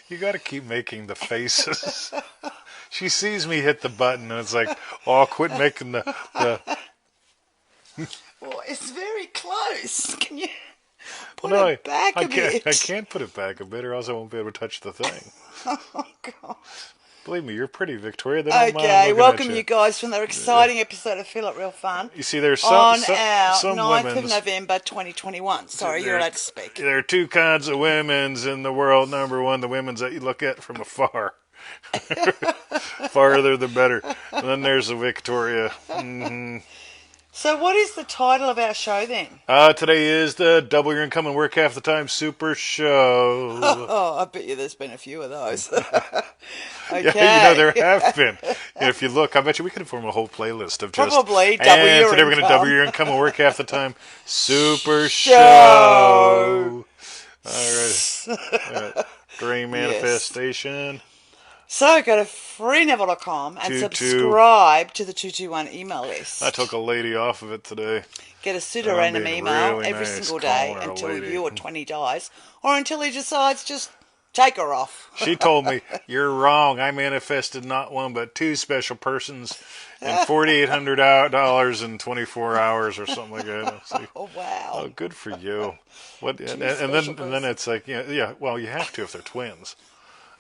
You got to keep making the faces. She sees me hit the button, and it's like, oh, quit making the. Well, it's very close. Can you put No, it back a bit? I can't put it back a bit, or else I won't be able to touch the thing. Oh, God. Believe me, you're pretty, Victoria. They don't mind Okay, looking welcome at you you. guys from the exciting episode of Feel It Real Fun You see, there's on our some 9th of women's. November 2021. Sorry, you're allowed to speak. There are two kinds of women's in the world. Number one, the women's that you look at from afar. Farther the better. And then there's the Victoria. So what is the title of our show then? Today is the Double Your Income and Work Half the Time Super Show. Oh, I bet you there's been a few of those. Okay. Yeah, there have been. If you look, I bet you we could form a whole playlist of just... Probably double and your today we're going to income. double your income and work half the time. Super Show. All right. Dream manifestation. So go to freeneville.com and 22. subscribe to the 221 email list. I took a lady off of it today. Get a pseudo-random being email really every nice, single day calling her a until lady. you or 20 dies, or until he decides just take her off. She told me, you're wrong. I manifested not one but two special persons and $4,800 in 24 hours or something like that. So, Oh, wow. oh, good for you. What? And special then it's like, yeah. Well, you have to if they're twins.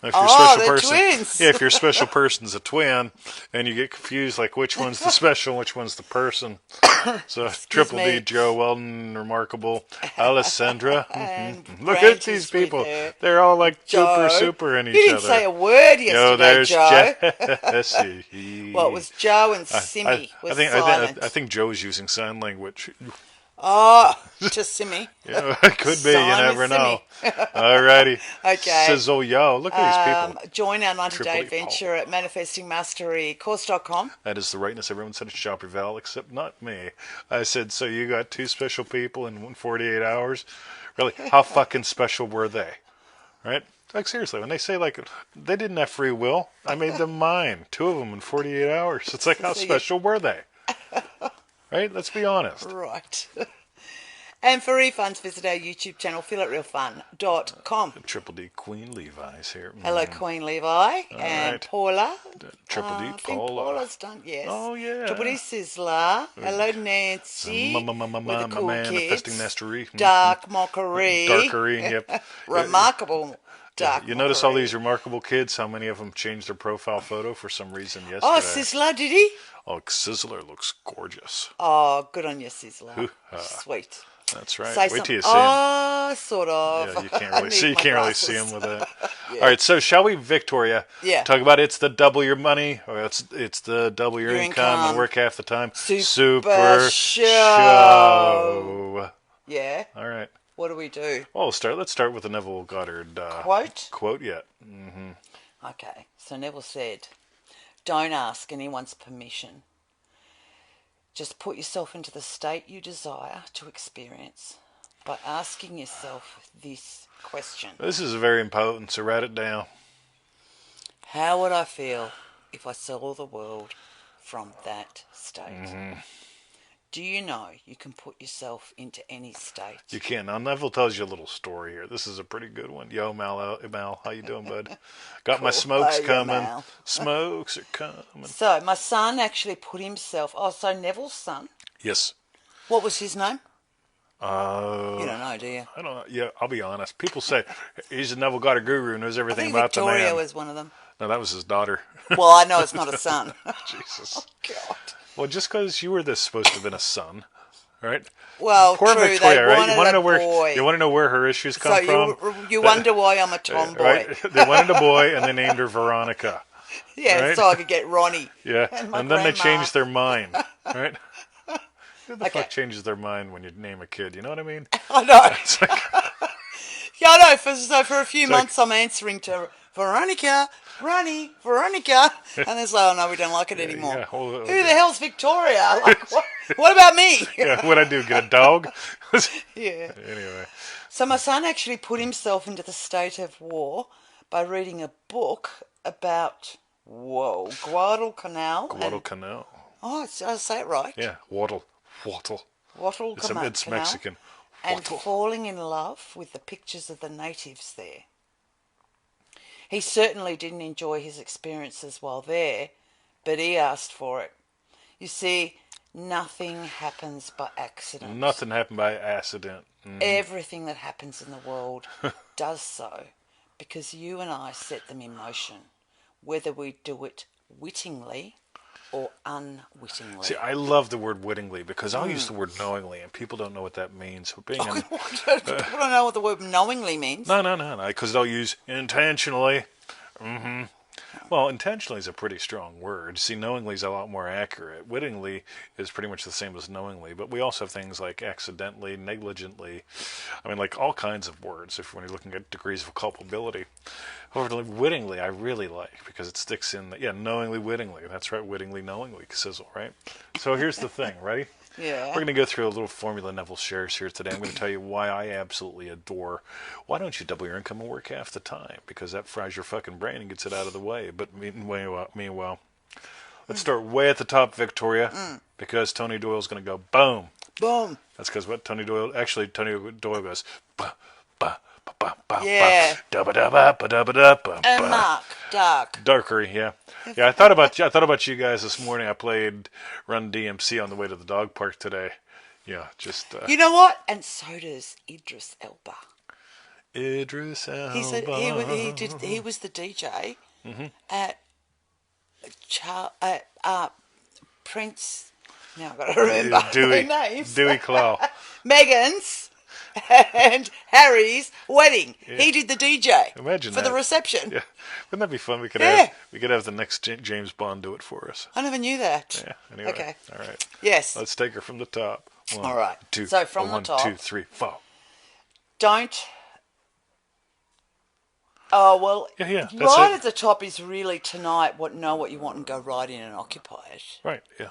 If they're twins. Yeah, if your special person's a twin, and you get confused, like which one's the special, which one's the person. So Triple me. D, Joe Weldon, Remarkable, Alessandra. And Look Branch at these is with people. her. They're all like Joe. super in each You didn't other. say a word yesterday, there's Joe. Jesse. Well, it was Joe and Simmy was silent. I think Joe's using sign language. Oh, to Simmy. Yeah, it could be. You Sign never with know. Alrighty. Okay. Sizzle yo. Look at these people. Join our 90-day Triple D adventure at manifestingmasterycourse.com. That is the rightness. Everyone said to shop your Val, except not me. I said, so you got two special people in 48 hours? Really? How fucking special were they? Right? Like, seriously, when they say, like, they didn't have free will, I made them mine. Two of them in 48 hours. It's like, how special were they? Right? Let's be honest. Right. And for refunds, visit our YouTube channel, feelitrealfun.com. Triple D Queen Levi's here. Hello, Queen Levi and right. Paula. Triple D I think Paula. Paula's done, yes. Oh, yeah. Triple D Sizzler. Hello, Nancy. With the cool manifesting kids. mastery. Dark Mockery. Darkery, yep. Remarkable Dark You notice all Mockery. these remarkable kids, how many of them changed their profile photo for some reason yesterday? Oh, Sizzler, did he? Oh, Sizzler looks gorgeous. Oh, good on you, Sizzler. Hoo-ha. Sweet. That's right. Say Wait till you see something. him. Oh, sort of. Yeah, you can't I really need see. You my can't really glasses. see him with that. Yeah. All right, so shall we, Victoria? Yeah. Talk about it's the double your money, or it's the double your income and work half the time. Super show. Yeah. All right. What do we do? Well, let's start with the Neville Goddard Quote? Yeah. Okay. So Neville said, "Don't ask anyone's permission. Just put yourself into the state you desire to experience by asking yourself this question. This is very important, so write it down. How would I feel if I saw the world from that state?" Do you know you can put yourself into any state? You can. Now, Neville tells you a little story here. This is a pretty good one. Yo, Mal, how you doing, bud? Got my smokes Hey, coming. Mal. Smokes are coming. So my son actually put himself... Oh, so Neville's son. Yes. What was his name? You I don't know, do you? don't know. Yeah, I'll be honest. People say he's a Neville Goddard guru, knows I everything think about the Victoria man. was one of them. No, that was his daughter. Well, I know it's not a son. Jesus. God. Well, just because you were supposed to have been a son, right? Well, Poor true. Victoria, They right? wanted You want to know a boy. you want to know where her issues come So from? you wonder why I'm a tomboy. Right? They wanted a boy, and they named her Veronica. Yeah, right? so I could get Ronnie. Yeah, And and, my then they grandma. changed their mind, right? Who the Okay. fuck changes their mind when you name a kid? You know what I mean? I know. It's like, Yeah, I know. For a few like- months, I'm answering to Veronica, Ronnie, Veronica, and it's like, oh no, we don't like it anymore. yeah, well, Who the hell's Victoria? Like, what about me? yeah, what'd I do? Get a dog? Yeah. Anyway, So my son actually put himself into the state of war by reading a book about Guadalcanal. Guadalcanal. Oh, I say it right. Yeah, wattle. Guadalcanal. It's Mexican. And Wattle. falling in love with the pictures of the natives there. He certainly didn't enjoy his experiences while there, but he asked for it. You see, nothing happens by accident. Nothing happened by accident. Everything that happens in the world does so because you and I set them in motion, whether we do it wittingly or unwittingly. See, I love the word wittingly because I'll use the word knowingly, and people don't know what that means. So being People don't know what the word knowingly means. no, because they'll use intentionally. Well, intentionally is a pretty strong word. See, knowingly is a lot more accurate. Wittingly is pretty much the same as knowingly, but we also have things like accidentally, negligently. I mean, like all kinds of words when you're looking at degrees of culpability. However, wittingly I really like because it sticks in knowingly, wittingly. That's right, wittingly, knowingly, sizzle, right? So here's the thing, ready? Yeah. We're going to go through a little formula Neville shares here today. I'm going to tell you why I absolutely adore. Why don't you double your income and work half the time? Because that fries your fucking brain and gets it out of the way. But meanwhile, let's start way at the top, Victoria, because Tony Doyle's going to go boom. Boom. That's because what Tony Doyle goes, bah, bah, bah, bah, bah, Yeah. bah, da da ba da ba da ba. And Mark, dark. Darker, yeah. Yeah, I thought about you guys this morning. I played Run DMC on the way to the dog park today. Yeah, just You know what? And so does Idris Elba. Idris Elba. He was the DJ at Prince. Now I've got to remember their names. Dewey Clow. Megan's and Harry's wedding. Yeah. He did the DJ. Imagine for that. The reception. Yeah, wouldn't that be fun? We could have the next James Bond do it for us. I never knew that. Yeah. Anyway. Okay. All right. Yes. Let's take her from the top. All right. Two. So from the top. 1, 2, 3, 4. Don't. Oh well. Yeah. Right at the top is really tonight. Know what you want and go right in and occupy it. Right. Yeah.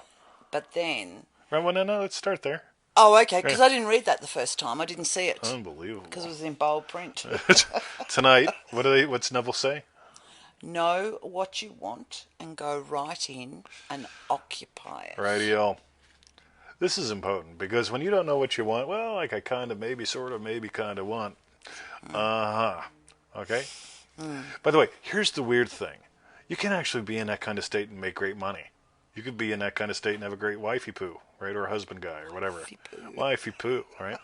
But then. Right. Well, no. Let's start there. Oh, okay. Because I didn't read that the first time. I didn't see it. Unbelievable. Because it was in bold print. Tonight. What's Neville say? Know what you want and go right in and occupy it. Rightio. This is important because when you don't know what you want, well, like I kind of, maybe, sort of, maybe, kind of want. Okay? By the way, here's the weird thing. You can actually be in that kind of state and make great money. You could be in that kind of state and have a great wifey poo, right? Or a husband guy or whatever. Wifey poo, right?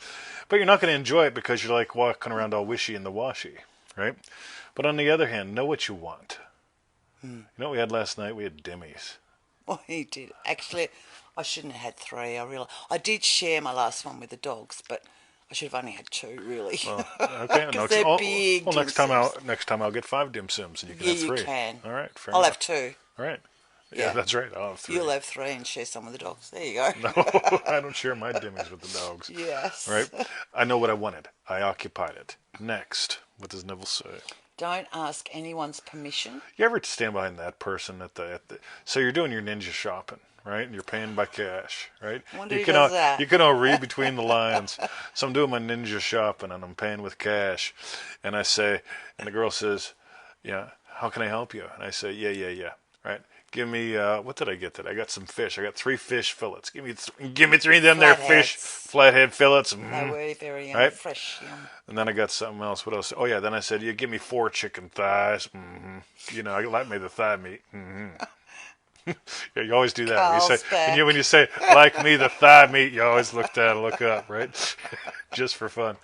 But you're not going to enjoy it because you're like walking around all wishy in the washy, right? But on the other hand, know what you want. You know what we had last night? We had dimmies. Oh, he did. Actually, I shouldn't have had 3. I did share my last one with the dogs, but I should have only had 2, really. Well, okay. Because they're big. Well, next time I'll get 5 dim sims and you can have 3. You can. All right. Fair I'll enough. have 2. All right. Yeah, that's right. I'll have 3. You'll have 3 and share some with the dogs. There you go. No, I don't share my dimmies with the dogs. Yes. All right. I know what I wanted. I occupied it. Next, what does Neville say? Don't ask anyone's permission. You ever stand behind that person so you're doing your ninja shopping, right? And you're paying by cash, right? You can all read between the lines. So I'm doing my ninja shopping and I'm paying with cash. And the girl says, yeah, how can I help you? And I say, yeah. Right? Give me, what did I get today? I got some fish. I got 3 fish fillets. Give me 3 of them there fish, flathead fillets. They were very fresh. Yum. And then I got something else. What else? Oh, yeah. Then I said, give me 4 chicken thighs. I like me the thigh meat. Yeah, you always do that. When you say, like me the thigh meat, you always look up, right? Just for fun.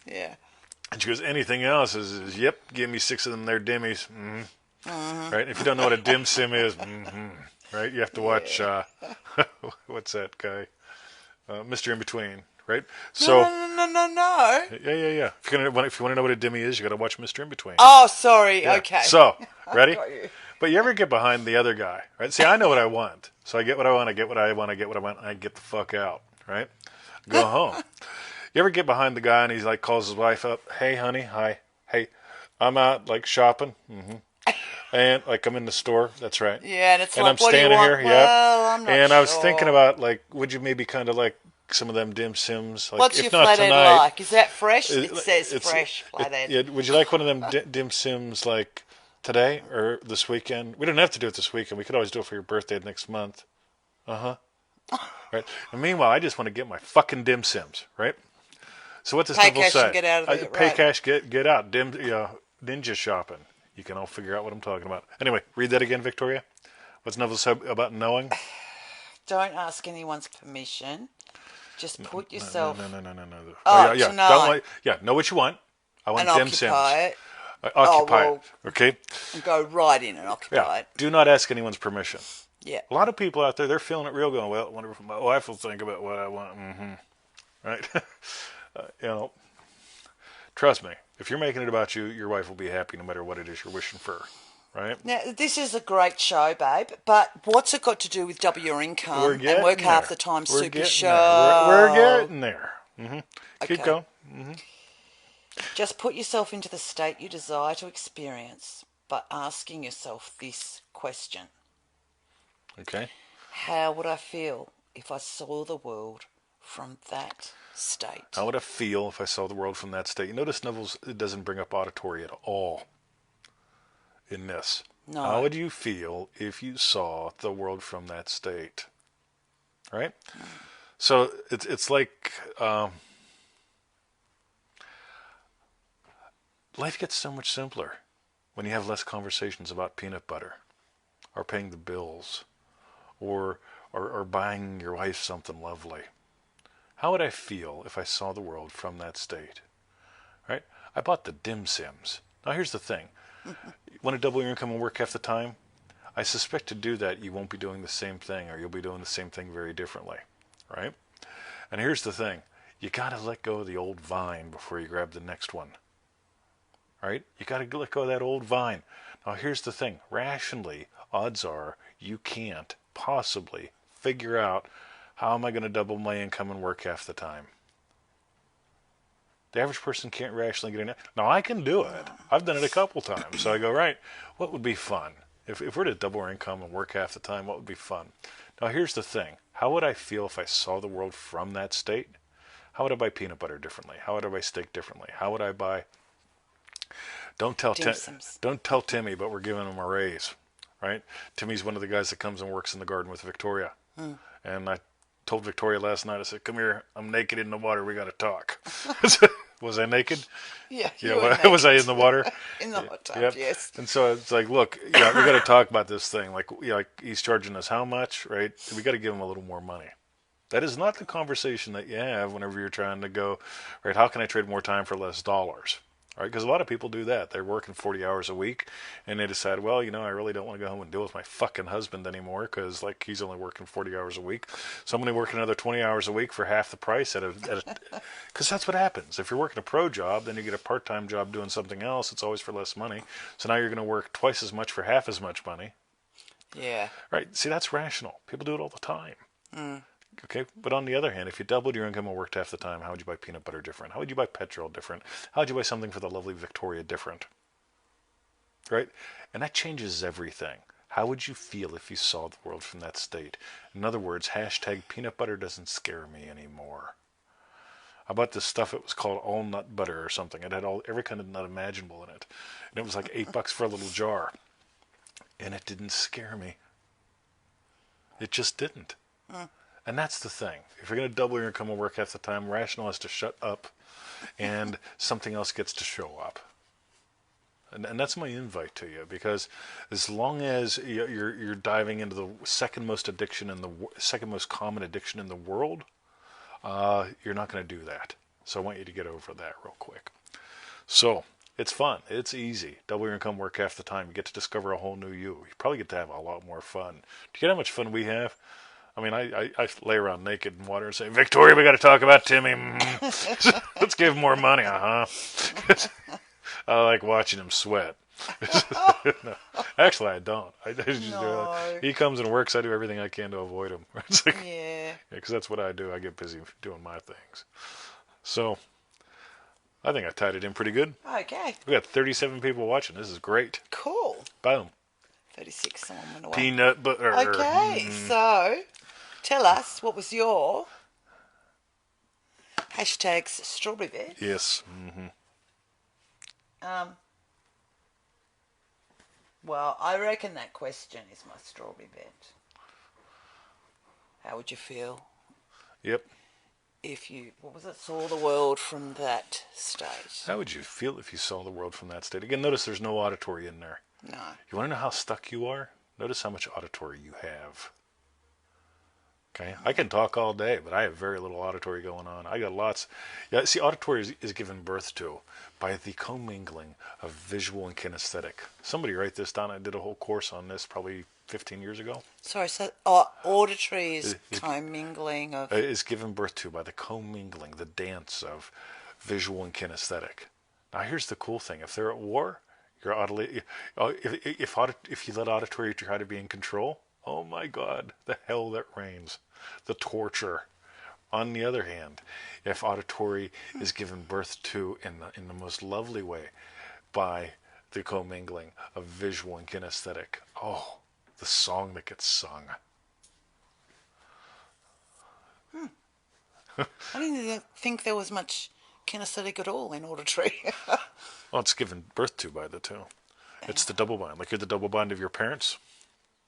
Yeah. And she goes, anything else? Is yep, give me 6 of them there dimmies. Right? If you don't know what a dim sim is, right? You have to watch, what's that guy? Mr. In Between, right? So No. Yeah. If you want to know what a dimmy is, you got to watch Mr. In Between. Oh, sorry. Yeah. Okay. So, ready? But you ever get behind the other guy, right? See, I know what I want. So I get what I want, I get what I want, and I get the fuck out, right? Go home. You ever get behind the guy and he's like calls his wife up, hey, honey, hi. Hey, I'm out like shopping. And like I'm in the store, that's right. Yeah, and it's and like, I'm standing here, well, I'm not and sure. I was thinking about like, would you maybe kind of like some of them dim sims? Like, what's if your not flathead tonight, like? Is that fresh? It says fresh flathead. Would you like one of them dim sims like today or this weekend? We don't have to do it this weekend. We could always do it for your birthday next month. Right. And meanwhile, I just want to get my fucking dim sims, right? So what does Neville say? Pay cash and get out of there. Pay cash, get out. Ninja shopping. You can all figure out what I'm talking about. Anyway, read that again, Victoria. What's Neville said about knowing? Don't ask anyone's permission. Just put No, yourself. no. Oh Oh, yeah, to yeah. Don't know want. Yeah, know what you want. I and want dim sims. occupy it. Oh, Occupy it. well, Okay. and go right in and Yeah. occupy it. Do not ask anyone's permission. Yeah. A lot of people out there, they're feeling it real, going, well, I wonder if my wife will think about what I want. Right? You know, trust me. If you're making it about you, your wife will be happy no matter what it is you're wishing for. Right? Now, this is a great show, babe, but what's it got to do with double your We're income getting and work half there. the time We're super getting there. We're show? getting there. Keep Okay. going. Just put yourself into the state you desire to experience by asking yourself this question. Okay. How would I feel if I saw the world from that state? How would I feel if I saw the world from that state? You notice Neville's, it doesn't bring up auditory at all in this. No. How would you feel if you saw the world from that state? Right? So it's like life gets so much simpler when you have less conversations about peanut butter or paying the bills or buying your wife something lovely. How would I feel if I saw the world from that state? Right? I bought the dim sims. Now here's the thing. Want to double your income and work half the time? I suspect to do that you won't be doing the same thing, or you'll be doing the same thing very differently. Right? And here's the thing. You got to let go of the old vine before you grab the next one. Right? You got to let go of that old vine. Now here's the thing. Rationally, odds are you can't possibly figure out how am I going to double my income and work half the time. The average person can't rationally get in it. Now I can do it. I've done it a couple times. So I go, right, what would be fun? If we're to double our income and work half the time, what would be fun? Now here's the thing. How would I feel if I saw the world from that state? How would I buy peanut butter differently? How would I buy steak differently? How would I buy... Don't tell Timmy, but we're giving him a raise, right? Timmy's one of the guys that comes and works in the garden with Victoria. And I told Victoria last night, I said, come here, I'm naked in the water, we got to talk. Was I naked? Yeah, was I in the water? In the hot tub, Yep. yes. And so it's like, look, yeah, we got to talk about this thing. Like he's charging us how much, right? We got to give him a little more money. That is not the conversation that you have whenever you're trying to go, right, how can I trade more time for less dollars? All right, because a lot of people do that. They're working 40 hours a week, and they decide, well, I really don't want to go home and deal with my fucking husband anymore because, like, he's only working 40 hours a week. So I'm going to work another 20 hours a week for half the price because that's what happens. If you're working a pro job, then you get a part-time job doing something else. It's always for less money. So now you're going to work twice as much for half as much money. Yeah. Right. See, that's rational. People do it all the time. Okay, but on the other hand, if you doubled your income and worked half the time, how would you buy peanut butter different? How would you buy petrol different? How would you buy something for the lovely Victoria different? Right? And that changes everything. How would you feel if you saw the world from that state? In other words, hashtag peanut butter doesn't scare me anymore. I bought this stuff, it was called all nut butter or something. It had every kind of nut imaginable in it. And it was like $8 for a little jar. And it didn't scare me. It just didn't. And that's the thing. If you're going to double your income and work half the time, rational has to shut up and something else gets to show up. And that's my invite to you, because as long as you're diving into the second most common addiction in the world, you're not going to do that. So I want you to get over that real quick. So it's fun. It's easy. Double your income, work half the time. You get to discover a whole new you. You probably get to have a lot more fun. Do you get how much fun we have? I mean, I lay around naked in water and say, Victoria, we got to talk about Timmy. Let's give him more money, I like watching him sweat. No, actually, I don't. He comes and works. I do everything I can to avoid him. It's like, Yeah. because that's what I do. I get busy doing my things. So I think I tied it in pretty good. Okay. We got 37 people watching. This is great. Cool. Boom. 36, someone went away. Peanut butter. Okay, so tell us, what was your hashtags strawberry bed? Yes. Well, I reckon that question is my strawberry bed. How would you feel? Yep. if you, what was it, saw the world from that state. How would you feel if you saw the world from that state? Again, notice there's no auditory in there. No. You want to know how stuck you are? Notice how much auditory you have. Okay, I can talk all day, but I have very little auditory going on. I got lots. Yeah, see, auditory is given birth to by the commingling of visual and kinesthetic. Somebody write this down. I did a whole course on this probably 15 years ago. Sorry, so auditory is commingling of... Is given birth to by the commingling, the dance of visual and kinesthetic. Now, here's the cool thing. If they're at war, you're if you let auditory try to be in control, oh my God, the hell that reigns, the torture. On the other hand, if auditory is given birth to in the most lovely way by the commingling of visual and kinesthetic, oh, the song that gets sung. I didn't think there was much kinesthetic at all in auditory. Well, it's given birth to by the two. It's the double bind. Like you're the double bind of your parents.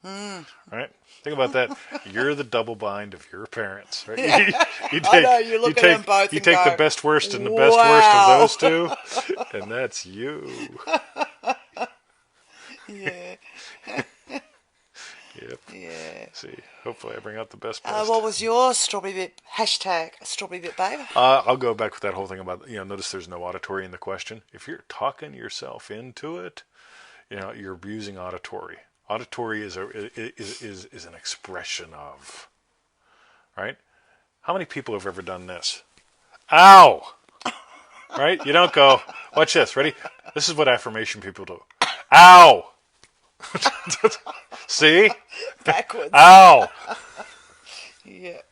Right? Think about that. You're the double bind of your parents. Right? You take, I know, you look at them both you and take go, the best worst and the best wow. worst of those two, and that's you. Yeah. Yep. Yeah. See, hopefully I bring out the best. Best. What was your strawberry bit hashtag? Strawberry bit babe. I'll go back with that whole thing about notice there's no auditory in the question. If you're talking yourself into it, you're abusing auditory. Auditory is an expression of, right? How many people have ever done this? Ow! Right? You don't go, watch this, ready? This is what affirmation people do. Ow! See? Backwards. Ow! Yep.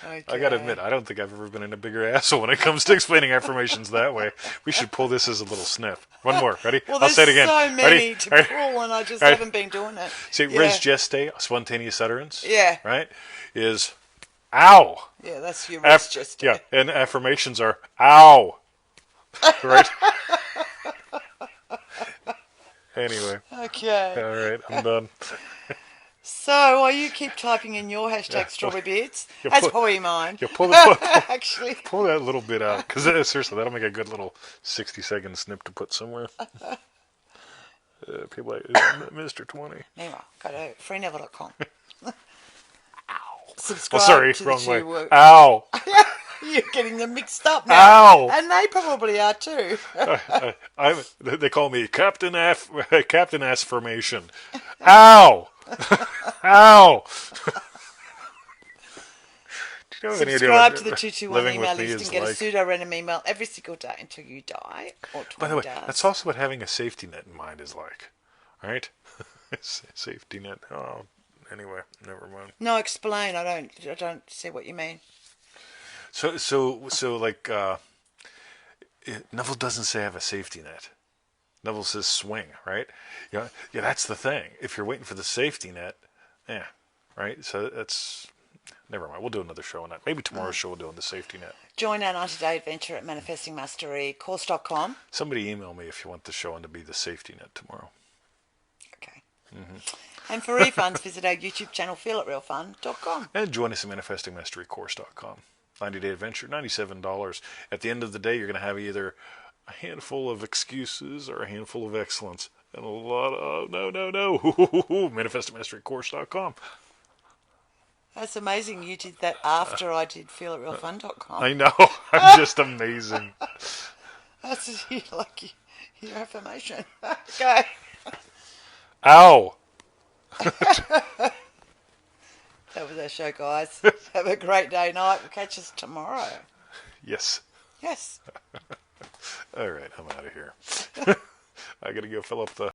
Okay. I gotta admit, I don't think I've ever been in a bigger asshole when it comes to explaining affirmations that way. We should pull this as a little sniff. One more, ready? Well, I'll say it again. There's so many to Ready? pull, and I just haven't been doing it. See, res geste, spontaneous utterance. Yeah. Right? Is ow. Yeah, that's your res geste. Yeah, and affirmations are ow. Right? Anyway. Okay. All right, I'm done. So while you keep typing in your hashtag strawberry bits, that's probably mine. You pull Actually. pull that little bit out, because seriously, that'll make a good little 60-second snip to put somewhere. People like Mr. 20. Anyway, go to freeneville.com. Ow. Subscribe sorry, to wrong the way. two Ow. You're getting them mixed up now. Ow. And they probably are too. They call me Captain Affirmation. Ow. Ow. Do you know Subscribe to the 221 living email with me list is and get a like? pseudo-random email every single day until you die. Or 20 By the way, days. that's also what having a safety net in mind is like. All right? Safety net. Oh, anyway, never mind. No, explain. I don't see what you mean. So like, Neville doesn't say have a safety net. Neville says swing, right? Yeah, that's the thing. If you're waiting for the safety net, right? So that's, never mind. We'll do another show on that. Maybe tomorrow's show we'll do on the safety net. Join our 90-day adventure at manifestingmasterycourse.com. Somebody email me if you want the show on to be the safety net tomorrow. Okay. And for refunds, visit our YouTube channel, feelitrealfun.com. And join us at manifestingmasterycourse.com. 90-day adventure, $97. At the end of the day, you're going to have either a handful of excuses or a handful of excellence. And a lot of, no. manifestingmasterycourse.com. That's amazing. You did that after I did feelitrealfun.com. I know. I'm just amazing. That's like your affirmation. Okay. Ow. That was our show, guys. Have a great day, night. We'll catch us tomorrow. Yes. Yes. All right, I'm out of here. I got to go fill up the